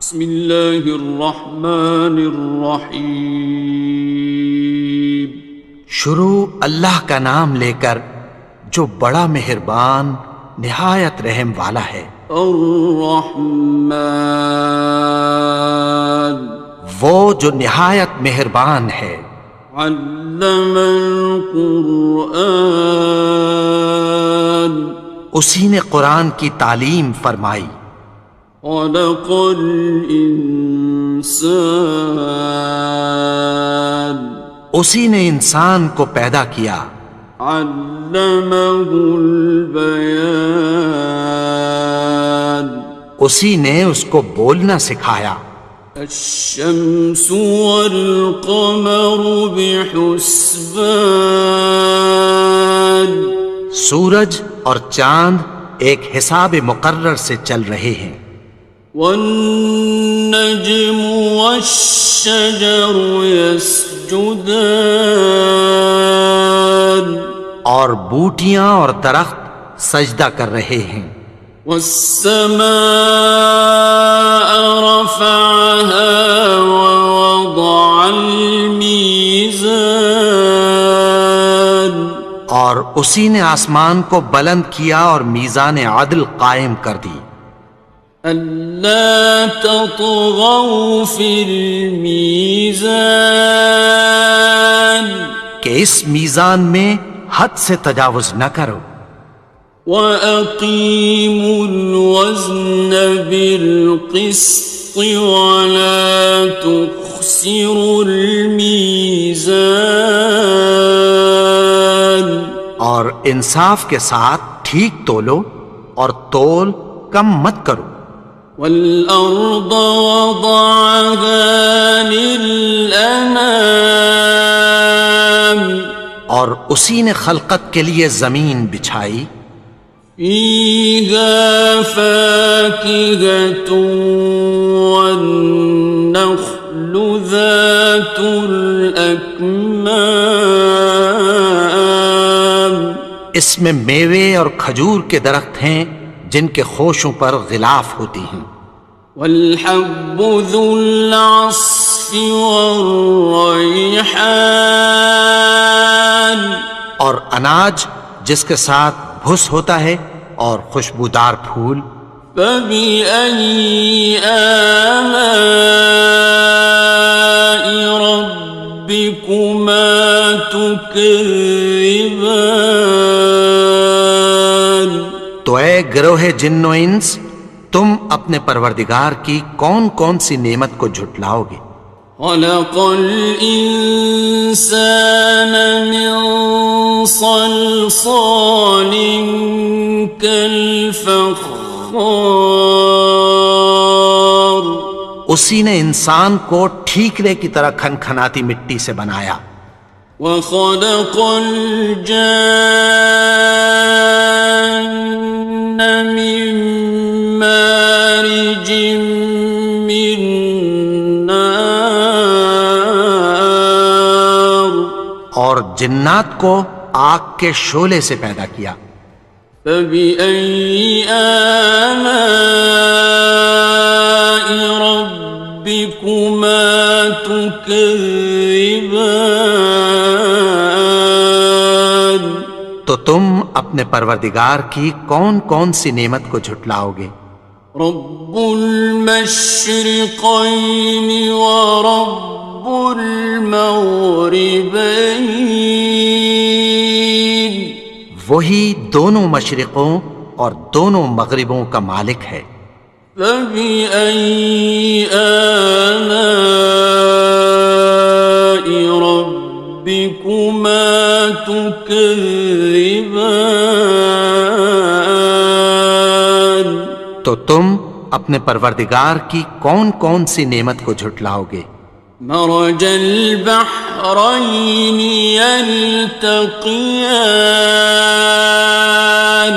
بسم اللہ الرحمن الرحیم۔ شروع اللہ کا نام لے کر جو بڑا مہربان نہایت رحم والا ہے۔ الرحمن، وہ جو نہایت مہربان ہے۔ علم القرآن، اسی نے قرآن کی تعلیم فرمائی۔ خلق الانسان، اسی نے انسان کو پیدا کیا۔ علمہ البیان، اسی نے اس کو بولنا سکھایا۔ الشمس والقمر بحسبان، سورج اور چاند ایک حساب مقرر سے چل رہے ہیں۔ والنجم والشجر يسجدان، اور بوٹیاں اور درخت سجدہ کر رہے ہیں۔ والسماء رفعها ووضع الميزان، اور اسی نے آسمان کو بلند کیا اور میزان عدل قائم کر دی۔ ألا تطغوا في الميزان، کہ اس میزان میں حد سے تجاوز نہ کرو۔ وَأَقِيمُوا الْوَزْنَ بِالْقِسْطِ وَلَا تُخْسِرُوا الْمِيزَانَ، اور انصاف کے ساتھ ٹھیک تولو اور تول کم مت کرو۔ وَالْأَرْضَ وَضَعَهَا لِلْأَنَامِ، اور اسی نے خلقت کے لیے زمین بچھائی۔ فِيهَا فَاكِهَةٌ وَالنَّخْلُ ذَاتُ الْأَكْمَامِ، اس میں میوے اور کھجور کے درخت ہیں جن کے خوشوں پر غلاف ہوتی ہیں۔ وَالْحَبُّ ذُو الْعَصْفِ وَالرَّيْحَانِ، اور اناج جس کے ساتھ بھس ہوتا ہے اور خوشبودار پھول۔ فَبِأَيِّ آلَاءِ رَبِّكُمَا تُكَذِّبَانِ، تو اے گروہ جن و انس، تم اپنے پروردگار کی کون کون سی نعمت کو جھٹلاؤ گے؟ خَلَقَ الْإِنسَانَ مِنْ صَلْصَالٍ كَالْفَخَّارِ، اسی نے انسان کو ٹھیکرے کی طرح کھنکھناتی مٹی سے بنایا۔ وَخَلَقَ الْجَانَّ مِن مَّارِجٍ مِّن نَّارٍ، اور جنات کو آگ کے شعلے سے پیدا کیا۔ فَبِأَيِّ آلَاءِ رَبِّكُمَا تُكَذِّبَانِ، تو تم اپنے پروردگار کی کون کون سی نعمت کو جھٹلاؤ گے؟ رب المشرقین ورب المغربین، وہی دونوں مشرقوں اور دونوں مغربوں کا مالک ہے۔ فَبِأَيِّ آلَاءِ رَبِّكُمَا تُكَذِّبَانِ، تو تم اپنے پروردگار کی کون کون سی نعمت کو جھٹلاؤ گے؟ مرج البحرین یلتقیان،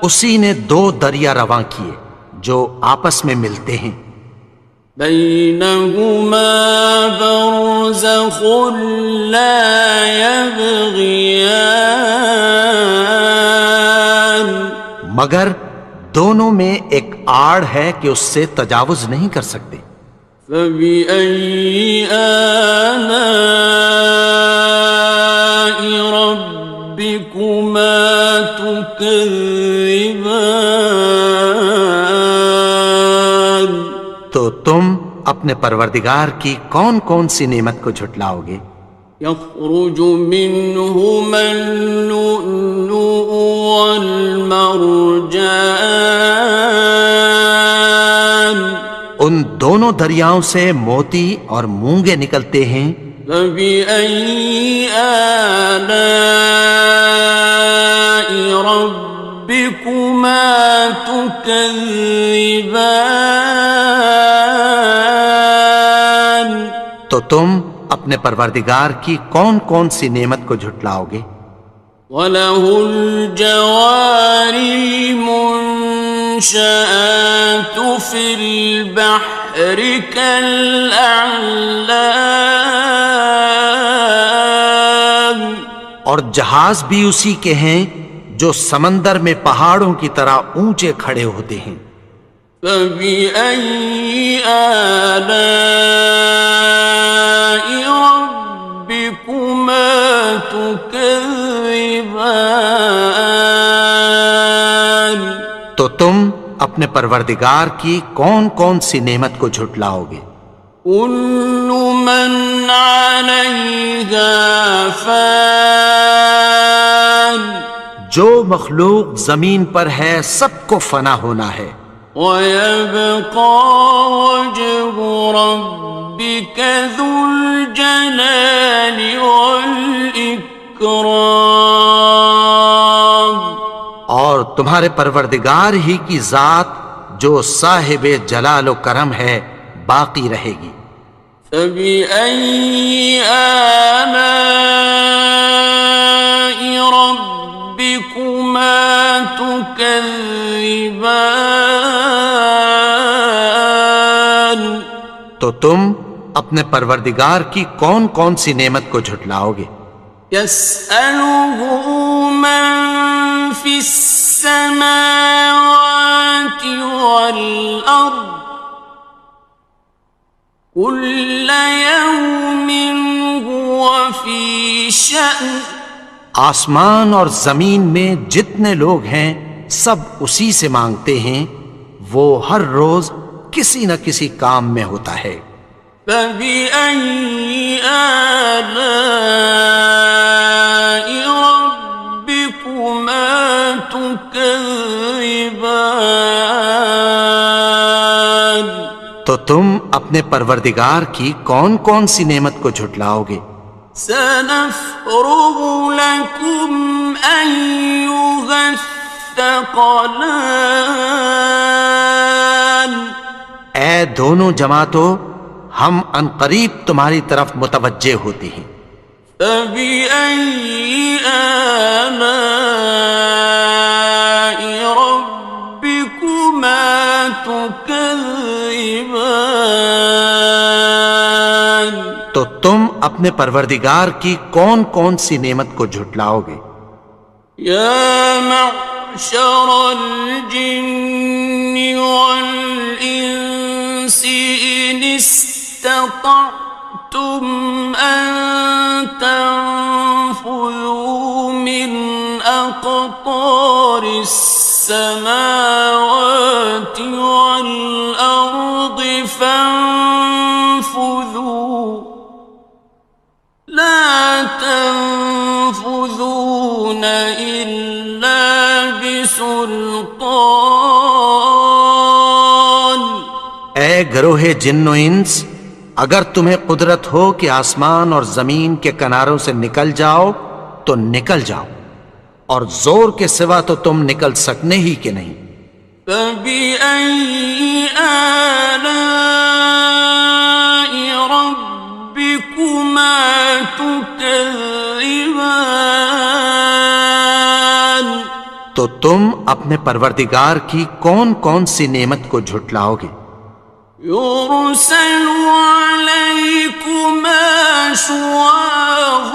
اسی نے دو دریا رواں کیے جو آپس میں ملتے ہیں۔ بینہما برزخ لا یبغیان، مگر دونوں میں ایک آڑ ہے کہ اس سے تجاوز نہیں کر سکتے۔ فبأي آلاء ربكما تكذبان؟ تو تم اپنے پروردگار کی کون کون سی نعمت کو جھٹلاؤ گے؟ يخرج منهما اللؤلؤ والمرجان ان دونوں دریاؤں سے موتی اور مونگے نکلتے ہیں۔ فبأي آلاء ربكما تكذبان؟ تو تم اپنے پروردگار کی کون کون سی نعمت کو جھٹلاؤ گے؟ وَلَهُ الْجَوَارِ الْمُنشَآتُ فِي الْبَحْرِ كَالْأَعْلَامِ، اور جہاز بھی اسی کے ہیں جو سمندر میں پہاڑوں کی طرح اونچے کھڑے ہوتے ہیں۔ فَبِأَيِّ آلَاءِ رَبِّكُمَا تُكَذِّبَانِ؟ تو تم اپنے پروردگار کی کون کون سی نعمت کو جھٹلاؤ گے؟ كُلُّ مَنْ عَلَيْهَا فَانٍ، جو مخلوق زمین پر ہے سب کو فنا ہونا ہے۔ وَيَبْقَى وَجْهُ رَبِّكَ ذُو الْجَلَالِ وَالْإِكْرَامِ، اور تمہارے پروردگار ہی کی ذات جو صاحب جلال و کرم ہے باقی رہے گی۔ فَبِأَيِّ آلَاءِ رَبِّكُمَا تُكَذِّبَانِ؟ تو تم اپنے پروردگار کی کون کون سی نعمت کو جھٹلاؤ گے؟ يَسْأَلُهُ مَن فِي السَّمَاوَاتِ وَالْأَرْضِ كُلَّ يَوْمٍ هُوَ فِي شَأْنٍ، آسمان اور زمین میں جتنے لوگ ہیں سب اسی سے مانگتے ہیں، وہ ہر روز کسی نہ کسی کام میں ہوتا ہے۔ فَبِأَيِّ آلَاءِ رَبِّكُمَا تُكَذِّبَانِ؟ تو تم اپنے پروردگار کی کون کون سی نعمت کو جھٹلاؤ گے؟ سَنَفْرُغُ لَكُمْ أَيُّهَ الثَّقَلَانِ، اے دونوں جماعتوں، ہم عنقریب تمہاری طرف متوجہ ہوتے ہیں۔ فَبِأَيِّ آلَاءِ رَبِّكُمَا تُكَذِّبَانِ؟ تو تم اپنے پروردگار کی کون کون سی نعمت کو جھٹلاؤ گے؟ يَا مَعْشَرَ الْجِنِّ وَالْإِنسِ إِنِ اسْتَطَعْتُمْ أَن تَنفُذُوا مِنْ أَقْطَارِ السَّمَاوَاتِ وَالْأَرْضِ فَانفُذُوا لَا تَنفُذُونَ إِلَّا بِسُلْطَانٍ۔ اے گروہ جن و انس، اگر تمہیں قدرت ہو کہ آسمان اور زمین کے کناروں سے نکل جاؤ تو نکل جاؤ، اور زور کے سوا تو تم نکل سکنے ہی کہ نہیں۔ فَبِأَيِّ آلَاءِ رَبِّكُمَا تُكَذِّبَانِ؟ تو تم اپنے پروردگار کی کون کون سی نعمت کو جھٹلاؤ گے؟ يُرْسَلُ عَلَيْكُمَا شُوَاظٌ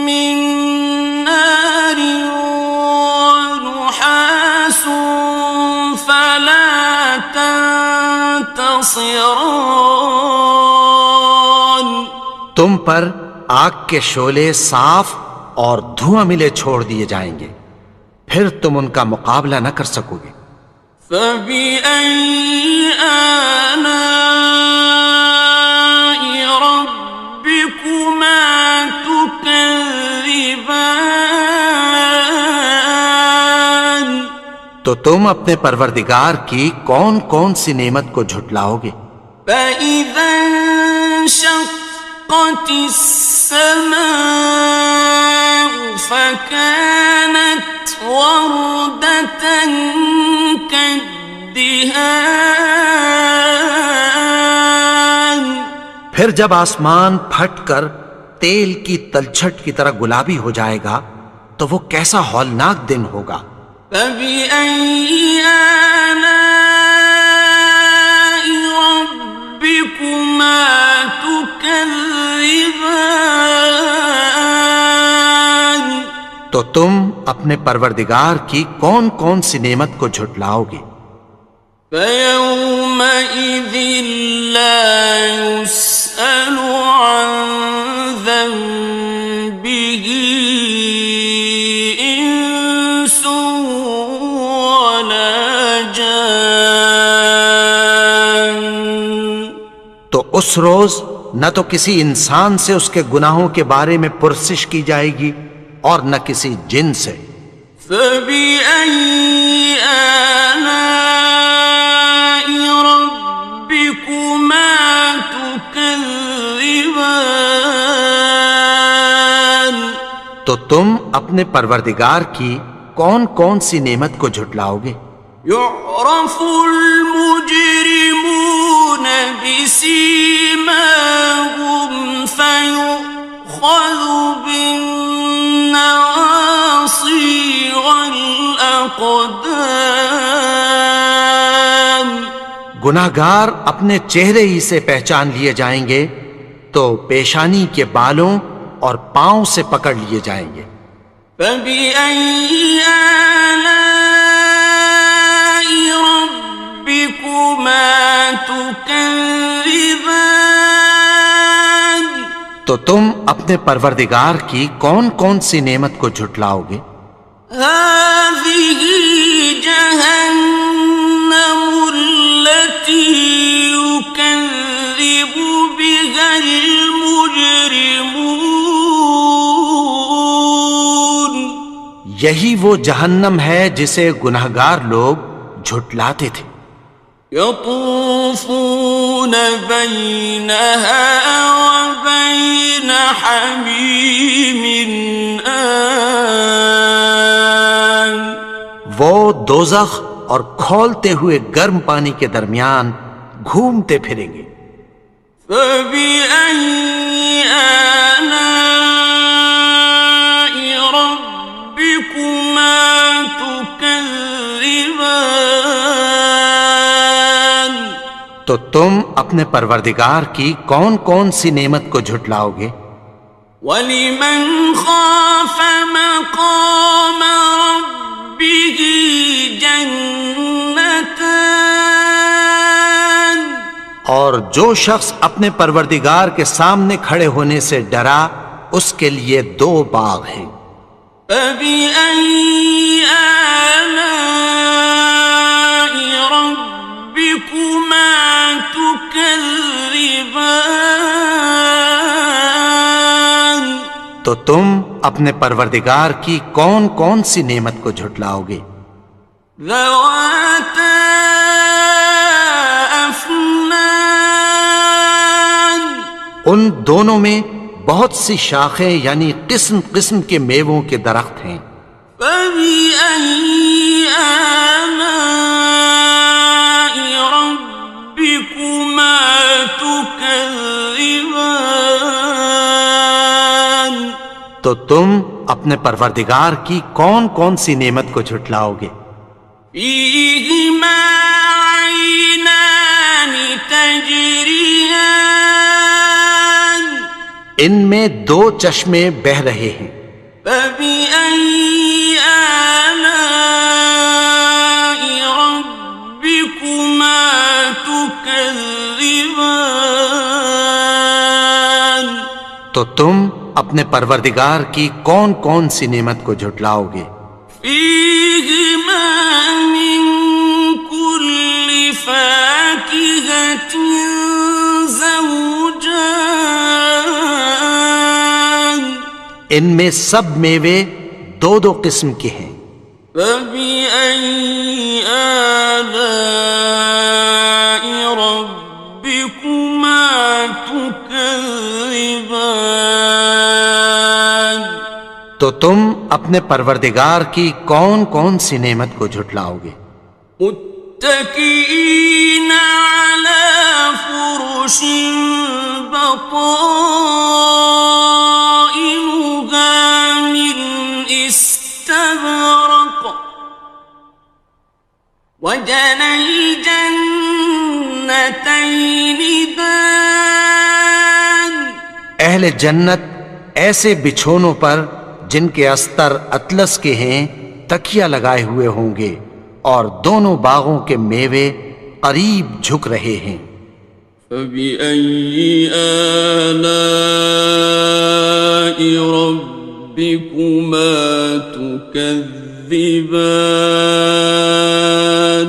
مِّن نَّارٍ وَنُحَاسٌ تنتصران تم پر آگ کے شعلے صاف اور دھواں ملے چھوڑ دیے جائیں گے، پھر تم ان کا مقابلہ نہ کر سکو گے۔ فبأي آلاء ربكما تكذبان تو تم اپنے پروردگار کی کون کون سی نعمت کو جھٹلاؤ گے؟ فإذا انشقت السماء فكانت وردة كالدهان پھر جب آسمان پھٹ کر تیل کی تلچھٹ کی طرح گلابی ہو جائے گا تو وہ کیسا ہولناک دن ہوگا۔ فبأي آلاء ربكما تكذبان تو تم اپنے پروردگار کی کون کون سی نعمت کو جھٹلاؤ گے؟ فيومئذ لا يسأل عن ذنبه إنس ولا جان تو اس روز نہ تو کسی انسان سے اس کے گناہوں کے بارے میں پرسش کی جائے گی اور نہ کسی جن سے۔ فبأي آلاء ربكما تكذبان تو تم اپنے پروردگار کی کون کون سی نعمت کو جھٹلاؤ گے؟ يعرف المجرمون بسيماهم فيؤخذ بالنواصي والأقدام گناہگار اپنے چہرے ہی سے پہچان لیے جائیں گے تو پیشانی کے بالوں اور پاؤں سے پکڑ لیے جائیں گے۔ فبأي آلاء ربكما تكذبان تو تم اپنے پروردگار کی کون کون سی نعمت کو جھٹلاؤ گے؟ هذه جهنم التي يكذب بها المجرمون یہی وہ جہنم ہے جسے گناہگار لوگ جھٹلاتے تھے۔ يطوفون بينها وبين حميم آن وہ دوزخ اور کھولتے ہوئے گرم پانی کے درمیان گھومتے پھریں گے۔ فبأي آلاء ربكما تكذبان تو تم اپنے پروردگار کی کون کون سی نعمت کو جھٹلاؤ گے؟ وَلِمَنْ خَافَ مَقَامَ رَبِّهِ جَنَّتَانِ اور جو شخص اپنے پروردگار کے سامنے کھڑے ہونے سے ڈرا اس کے لیے دو باغ ہیں۔ فَبِأَيِّ آلَاءِ رَبِّكُمَا تُكَذِّبَانِ تو تم اپنے پروردگار کی کون کون سی نعمت کو جھٹلاؤ گے؟ ذَوَاتَا أَفْنَانٍ ان دونوں میں بہت سی شاخیں یعنی قسم قسم کے میووں کے درخت ہیں۔ فَبِأَيِّ آلَاءِ رَبِّكُمَا تُكَذِّبَانِ تو تم اپنے پروردگار کی کون کون سی نعمت کو جھٹلاؤ گے؟ فِيهِمَا عَيْنَانِ تَجْرِيَانِ ان میں دو چشمے بہہ رہے ہیں۔ فَبِأَيِّ آلَاءِ رَبِّكُمَا تُكَذِّبَانِ تكذبان تو تم اپنے پروردگار کی کون کون سی نعمت کو جھٹلاؤ گے؟ فيهما من كل فاكهة زوجان ان میں سب میوے دو دو قسم کے ہیں۔ فبأي آلاء ربكما تكذبان تو تم اپنے پروردگار کی کون کون سی نعمت کو جھٹلاؤ گے؟ متكئين على فرش بطائنها من استبرق وجنى الجنتين دان اہل جنت ایسے بچھونوں پر جن کے استر اطلس کے ہیں تکیہ لگائے ہوئے ہوں گے، اور دونوں باغوں کے میوے قریب جھک رہے ہیں۔ فبأي آلاء ربكما تكذبان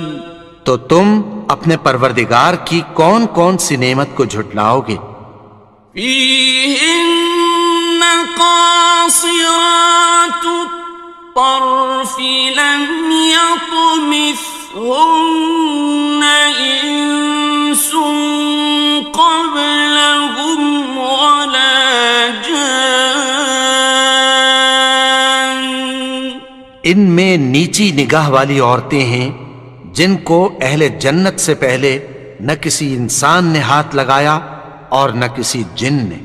تو تم اپنے پروردگار کی کون کون سی نعمت کو جھٹلاؤ گے؟ فيهن قاصرات الطرف لم يطمثهن إنس قبلهم ولا جان ان میں نیچی نگاہ والی عورتیں ہیں جن کو اہل جنت سے پہلے نہ کسی انسان نے ہاتھ لگایا اور نہ کسی جن نے۔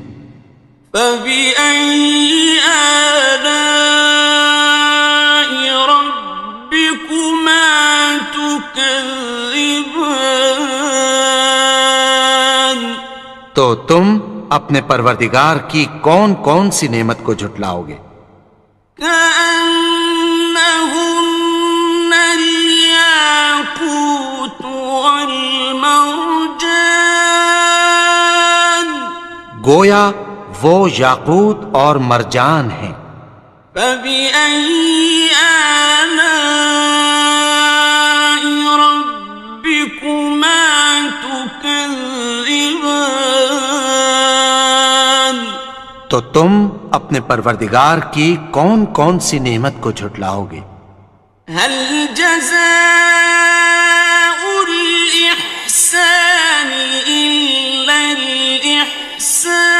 فبأي آلاء ربكما تكذبان تو تم اپنے پروردگار کی کون کون سی نعمت کو جھٹلاؤ گے؟ كأنهن الياقوت والمرجان گویا وہ یاقوت اور مرجان ہیں۔ فبأي آلاء ربكما تكذبان تو تم اپنے پروردگار کی کون کون سی نعمت کو جھٹلاؤ گے؟ هل جزاء الإحسان إلا الإحسان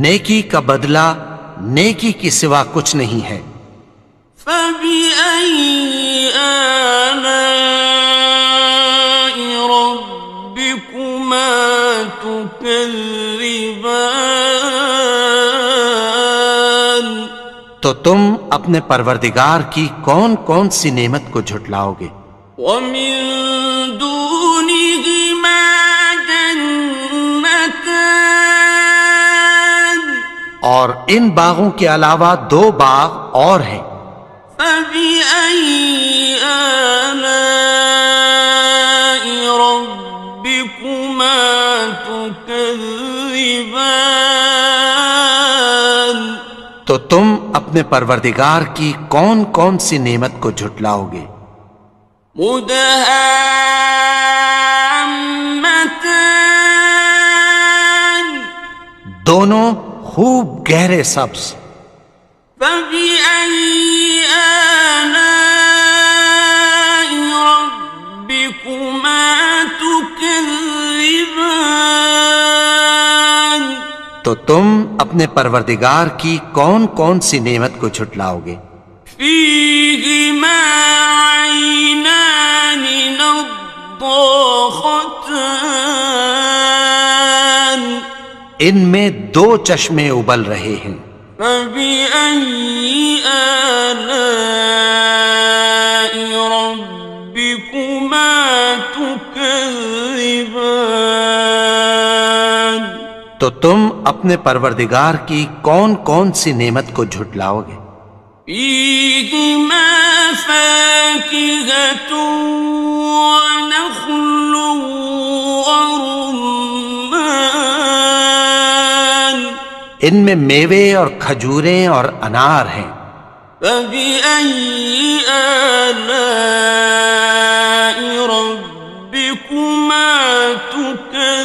نیکی کا بدلہ نیکی کی سوا کچھ نہیں ہے۔ فبأي آلاء ربكما تكذبان تو تم اپنے پروردگار کی کون کون سی نعمت کو جھٹلاؤ گے؟ ومن دونهما جنتان اور ان باغوں کے علاوہ دو باغ اور ہیں۔ فبأي آلاء ربكما تكذبان تو تم اپنے پروردگار کی کون کون سی نعمت کو جھٹلاؤ گے؟ مدهامتان دونوں خوب گہرے سبز۔ فبأي آلاء ربكما تكذبان تو تم اپنے پروردگار کی کون کون سی نعمت کو جھٹلاؤ گے؟ فيهما عينان نضاختان ان میں دو چشمے ابل رہے ہیں۔ فبأي آلاء ربكما تكذبان تو تم اپنے پروردگار کی کون کون سی نعمت کو جھٹلاؤ گے؟ فيهما فاكهة ونخل ورمان ان میں میوے اور کھجوریں اور انار ہیں. فبأي آلاء ربكما تكذبان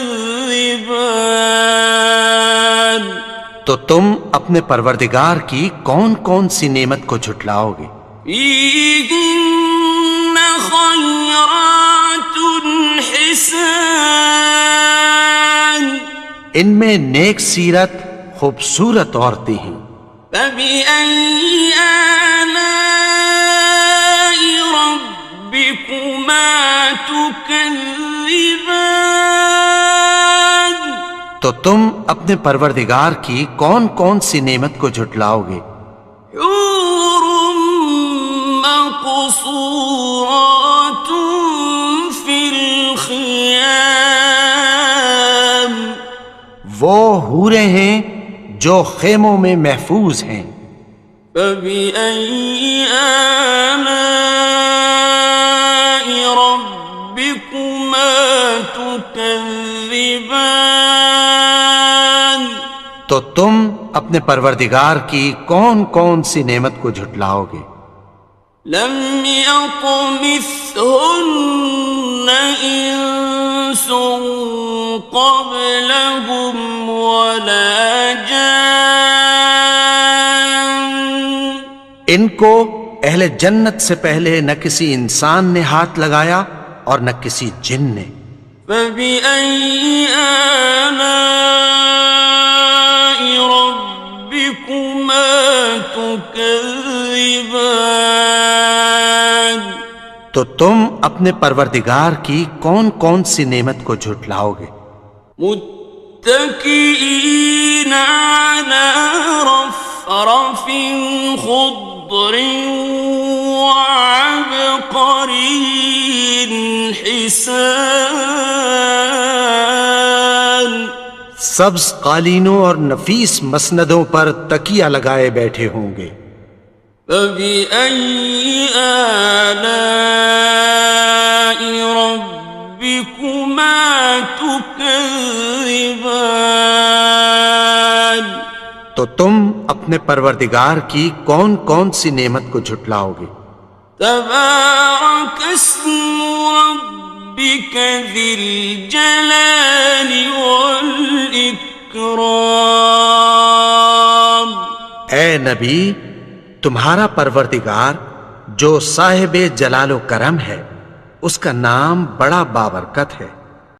تو تم اپنے پروردگار کی کون کون سی نعمت کو جھٹلاؤ گے؟ فيهن خيرات حسان ان میں نیک سیرت خوبصورت عورتیں ہیں. فبأي آلاء ربكما تكذبان تو تم اپنے پروردگار کی کون کون سی نعمت کو جھٹلاؤ گے؟ حور مقصورات في الخيام وہ حوریں ہیں جو خیموں میں محفوظ ہیں. فبأي آلاء ربكما تكذبان تو تم اپنے پروردگار کی کون کون سی نعمت کو جھٹلاؤ گے؟ لم يطمثهن إنس قبلهم ولا جان ان کو اہل جنت سے پہلے نہ کسی انسان نے ہاتھ لگایا اور نہ کسی جن نے. فبأي آلاء ربكما تكذبان تو تم اپنے پروردگار کی کون کون سی نعمت کو جھٹلاؤ گے؟ متكئين على رفرف خضر وعبقري حسان سبز قالینوں اور نفیس مسندوں پر تکیہ لگائے بیٹھے ہوں گے. فبأي آلاء ربكما تكذبان تو تم اپنے پروردگار کی کون کون سی نعمت کو جھٹلاؤ گے؟ تبارك اسم ربك ذي الجلال والإكرام اے نبی، تمہارا پروردگار جو صاحب جلال و کرم ہے، اس کا نام بڑا بابرکت ہے.